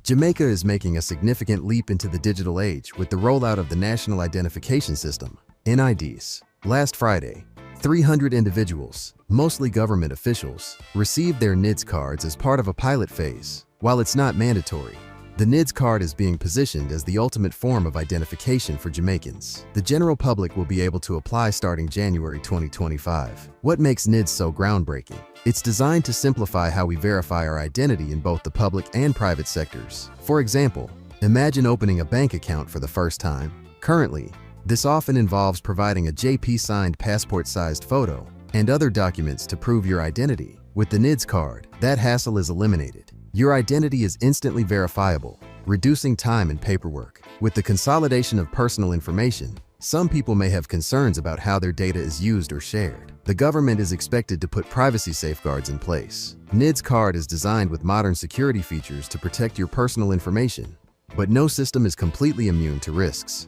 Jamaica is making a significant leap into the digital age with the rollout of the National Identification System, NIDS. Last Friday, 300 individuals, mostly government officials, received their NIDS cards as part of a pilot phase. While it's not mandatory, the NIDS card is being positioned as the ultimate form of identification for Jamaicans. The general public will be able to apply starting January 2025. What makes NIDS so groundbreaking? It's designed to simplify how we verify our identity in both the public and private sectors. For example, imagine opening a bank account for the first time. Currently, this often involves providing a JP-signed passport-sized photo and other documents to prove your identity. With the NIDS card, that hassle is eliminated. Your identity is instantly verifiable, reducing time and paperwork. With the consolidation of personal information, some people may have concerns about how their data is used or shared. The government is expected to put privacy safeguards in place. NIDS card is designed with modern security features to protect your personal information, but no system is completely immune to risks.